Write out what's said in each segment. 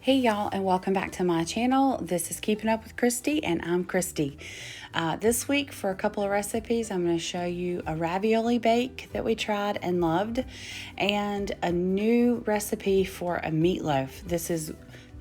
Hey y'all, and welcome back to my channel. This is Keeping Up with Kristy, and I'm Kristy. This week for a couple of recipes, I'm going to show you a ravioli bake that we tried and loved, and a new recipe for a meatloaf. This is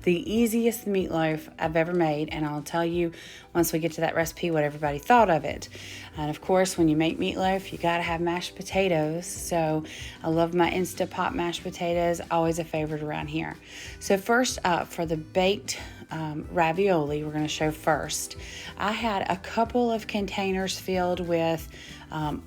the easiest meatloaf I've ever made, and I'll tell you once we get to that recipe what everybody thought of it. And of course, when you make meatloaf, you gotta have mashed potatoes. So I love my Instant Pot mashed potatoes, always a favorite around here. So first up, for the baked ravioli, we're gonna show first. I had a couple of containers filled with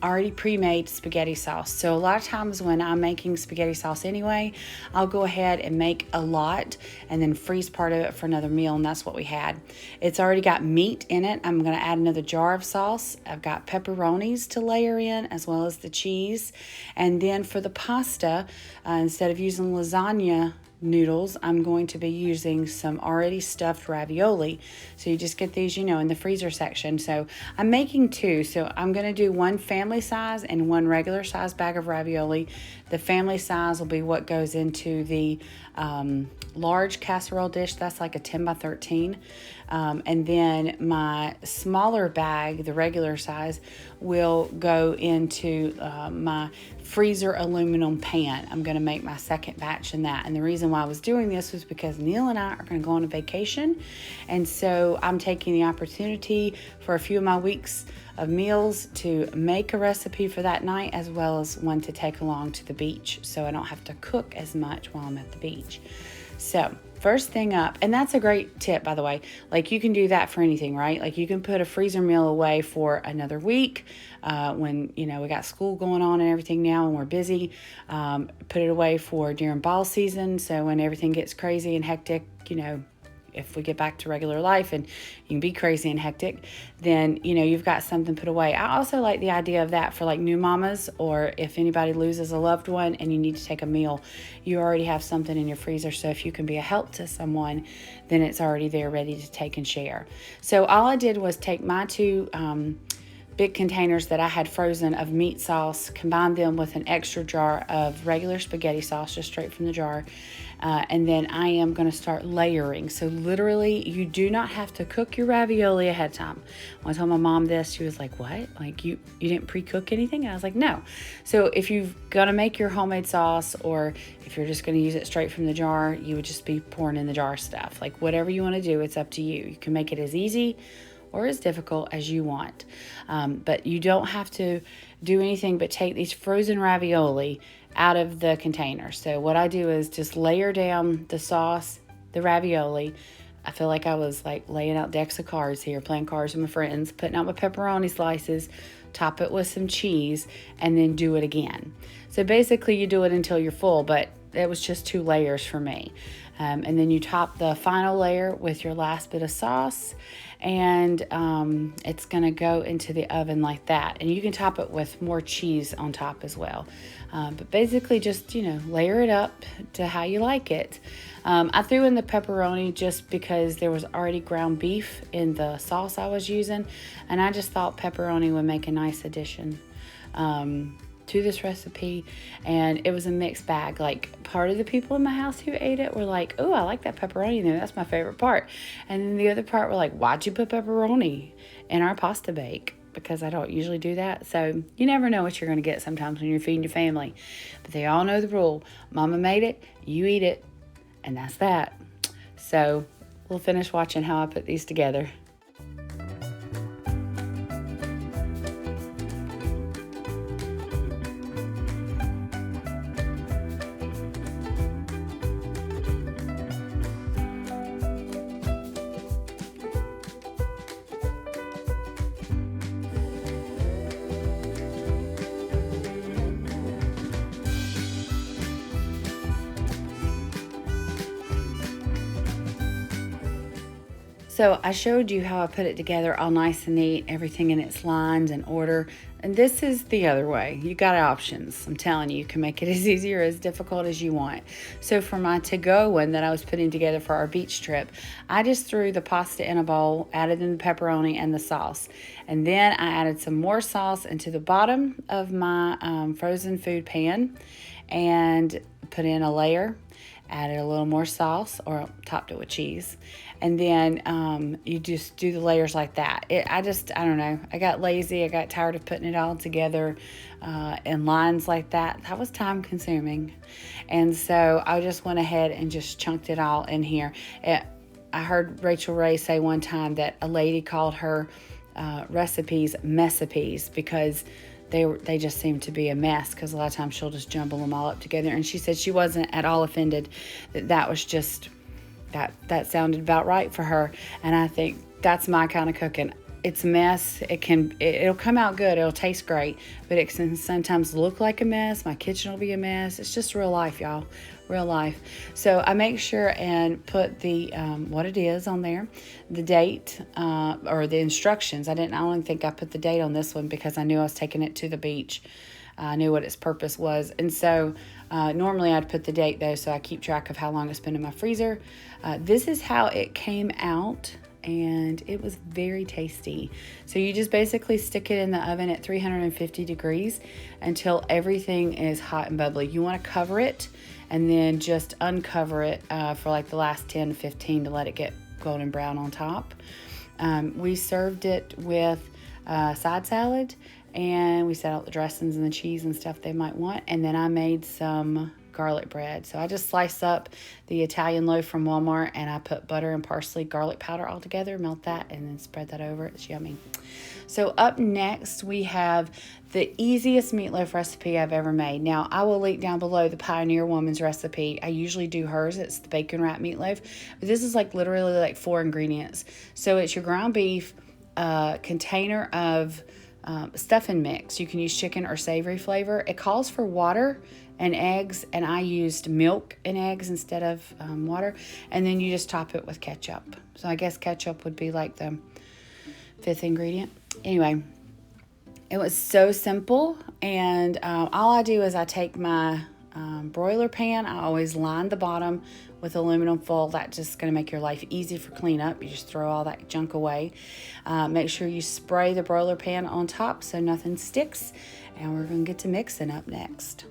already pre-made spaghetti sauce. So a lot of times when I'm making spaghetti sauce anyway, I'll go ahead and make a lot and then freeze part of it for another meal, and that's what we had. It's already got meat in it. I'm going to add another jar of sauce. I've got pepperonis to layer in, as well as the cheese. And then for the pasta, instead of using lasagna noodles, I'm going to be using some already stuffed ravioli. So you just get these, in the freezer section. So I'm making two. So I'm going to do one family size and one regular size bag of ravioli. The family size will be what goes into the large casserole dish. That's like a 10 by 13. And then my smaller bag, the regular size, will go into my freezer aluminum pan. I'm going to make my second batch in that. And the reason why I was doing this was because Neal and I are going to go on a vacation. And so I'm taking the opportunity for a few of my weeks of meals to make a recipe for that night, as well as one to take along to the beach, so I don't have to cook as much while I'm at the beach. So first thing up, and that's a great tip, by the way, like you can do that for anything, right? Like you can put a freezer meal away for another week when, we got school going on and everything now and we're busy. Put it away for during ball season, so when everything gets crazy and hectic, if we get back to regular life and you can be crazy and hectic, then, you've got something put away. I also like the idea of that for like new mamas, or if anybody loses a loved one and you need to take a meal, you already have something in your freezer. So if you can be a help to someone, then it's already there ready to take and share. So all I did was take my two big containers that I had frozen of meat sauce, combine them with an extra jar of regular spaghetti sauce, just straight from the jar. And then I am going to start layering. So literally, you do not have to cook your ravioli ahead of time. When I told my mom this, she was like, what? Like you didn't pre-cook anything? And I was like, no. So if you're going to make your homemade sauce, or if you're just going to use it straight from the jar, you would just be pouring in the jar stuff. Like whatever you want to do, it's up to you. You can make it as easy or as difficult as you want. But you don't have to do anything but take these frozen ravioli out of the container. So what I do is just layer down the sauce, the ravioli. I feel like I was like laying out decks of cards here, playing cards with my friends, putting out my pepperoni slices, top it with some cheese, and then do it again. So basically you do it until you're full, but it was just 2 layers for me. And then you top the final layer with your last bit of sauce, and it's going to go into the oven like that. And you can top it with more cheese on top as well. But basically just, layer it up to how you like it. I threw in the pepperoni just because there was already ground beef in the sauce I was using, and I just thought pepperoni would make a nice addition to this recipe. And it was a mixed bag. Like part of the people in my house who ate it were like, oh, I like that pepperoni in there, that's my favorite part. And then the other part were like, why'd you put pepperoni in our pasta bake? Because I don't usually do that. So you never know what you're going to get sometimes when you're feeding your family. But they all know the rule. Mama made it, you eat it, and that's that. So we'll finish watching how I put these together. So I showed you how I put it together all nice and neat, everything in its lines and order. And this is the other way. You got options. I'm telling you, you can make it as easy or as difficult as you want. So for my to-go one that I was putting together for our beach trip, I just threw the pasta in a bowl, added in the pepperoni and the sauce. And then I added some more sauce into the bottom of my frozen food pan and put in a layer. added a little more sauce, or topped it with cheese. And then you just do the layers like that. I don't know. I got lazy. I got tired of putting it all together in lines like that. That was time consuming. And so I just went ahead and just chunked it all in here. I heard Rachel Ray say one time that a lady called her recipes messipes because they just seem to be a mess, because a lot of times she'll just jumble them all up together. And she said she wasn't at all offended, that was just, that sounded about right for her. And I think that's my kind of cooking. It's a mess. It'll come out good. It'll taste great, but it can sometimes look like a mess. My kitchen will be a mess. It's just real life, y'all. Real life. So I make sure and put the what it is on there, the date, or the instructions. I don't think I put the date on this one because I knew I was taking it to the beach. I knew what its purpose was. And so normally I'd put the date though, so I keep track of how long it's been in my freezer. This is how it came out, and it was very tasty. So you just basically stick it in the oven at 350 degrees until everything is hot and bubbly. You want to cover it and then just uncover it for like the last 10 to 15 to let it get golden brown on top. We served it with side salad, and we set out the dressings and the cheese and stuff they might want. And then I made some garlic bread. So I just slice up the Italian loaf from Walmart, and I put butter and parsley garlic powder all together, melt that, and then spread that over. It's yummy. So up next, we have the easiest meatloaf recipe I've ever made. Now, I will link down below the Pioneer Woman's recipe. I usually do hers. It's the bacon wrap meatloaf. But this is like literally like 4 ingredients. So it's your ground beef, container of stuffing mix. You can use chicken or savory flavor. It calls for water and eggs, and I used milk and eggs instead of water. And then you just top it with ketchup. So I guess ketchup would be like the 5th ingredient. Anyway, it was so simple, and all I do is I take my broiler pan. I always line the bottom with aluminum foil. That's just going to make your life easy for cleanup. You just throw all that junk away. Make sure you spray the broiler pan on top so nothing sticks, and we're going to get to mixing up next.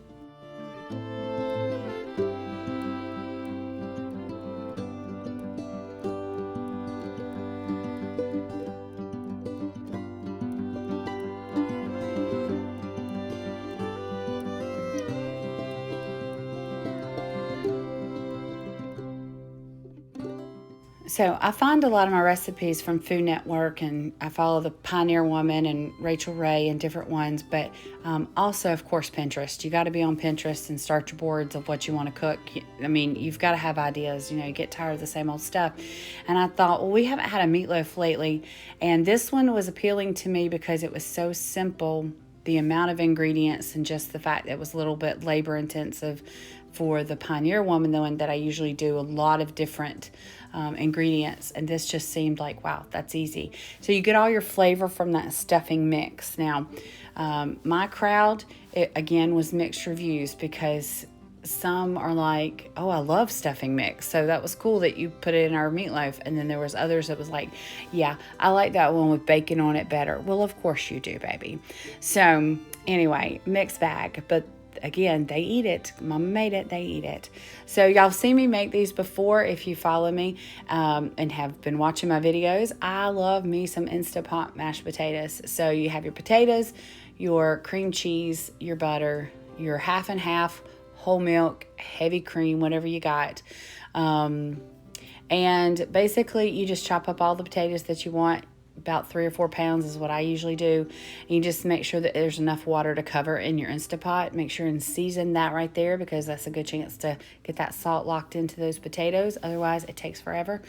So I find a lot of my recipes from Food Network, and I follow the Pioneer Woman and Rachel Ray and different ones, but also, of course, Pinterest. You got to be on Pinterest and start your boards of what you want to cook. I mean, you've got to have ideas. You get tired of the same old stuff. And I thought, well, we haven't had a meatloaf lately, and this one was appealing to me because it was so simple, the amount of ingredients, and just the fact that it was a little bit labor intensive for the Pioneer Woman, the one that I usually do a lot of different ingredients, and this just seemed like, wow, that's easy. So you get all your flavor from that stuffing mix. Now, my crowd, again, was mixed reviews, because some are like, oh, I love stuffing mix, so that was cool that you put it in our meatloaf. And then there was others that was like, yeah, I like that one with bacon on it better. Well, of course you do, baby. So anyway, mixed bag, but again, they eat it. Mama made it, they eat it. So y'all see me make these before if you follow me and have been watching my videos. I love me some Instant Pot mashed potatoes. So you have your potatoes, your cream cheese, your butter, your half and half whole milk, heavy cream, whatever you got. And basically you just chop up all the potatoes that you want. About 3 or 4 pounds is what I usually do. And you just make sure that there's enough water to cover in your Instant Pot. Make sure and season that right there, because that's a good chance to get that salt locked into those potatoes. Otherwise, it takes forever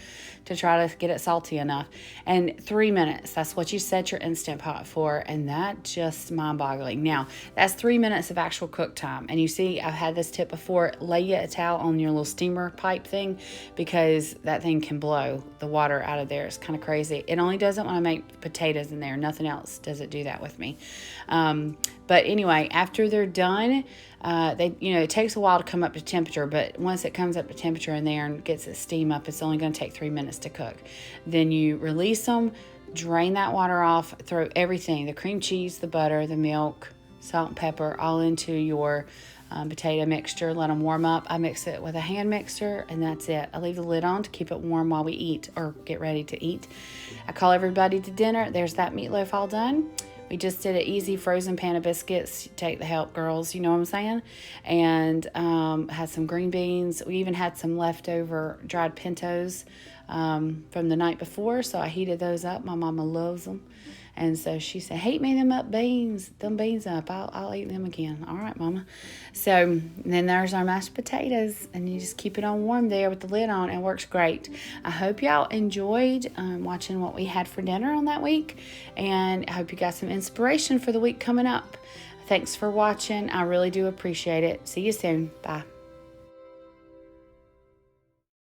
to try to get it salty enough. And 3 minutes, that's what you set your Instant Pot for, and that just mind-boggling. Now, that's 3 minutes of actual cook time. And you see, I've had this tip before, lay you a towel on your little steamer pipe thing, because that thing can blow the water out of there. It's kind of crazy. It only does it when I make potatoes in there. Nothing else does it do that with me. But anyway, after they're done, it takes a while to come up to temperature, but once it comes up to temperature in there and gets its steam up, it's only going to take 3 minutes to cook. Then you release them, drain that water off, throw everything, the cream cheese, the butter, the milk, salt and pepper, all into your potato mixture, let them warm up. I mix it with a hand mixer, and that's it. I leave the lid on to keep it warm while we eat or get ready to eat. I call everybody to dinner. There's that meatloaf all done. We just did an easy frozen pan of biscuits. Take the help, girls, you know what I'm saying? And had some green beans. We even had some leftover dried pintos from the night before, so I heated those up. My mama loves them. And so she said, heat me them beans up. I'll eat them again. All right, Mama. So then there's our mashed potatoes, and you just keep it on warm there with the lid on. It works great. I hope y'all enjoyed watching what we had for dinner on that week, and I hope you got some inspiration for the week coming up. Thanks for watching. I really do appreciate it. See you soon. Bye.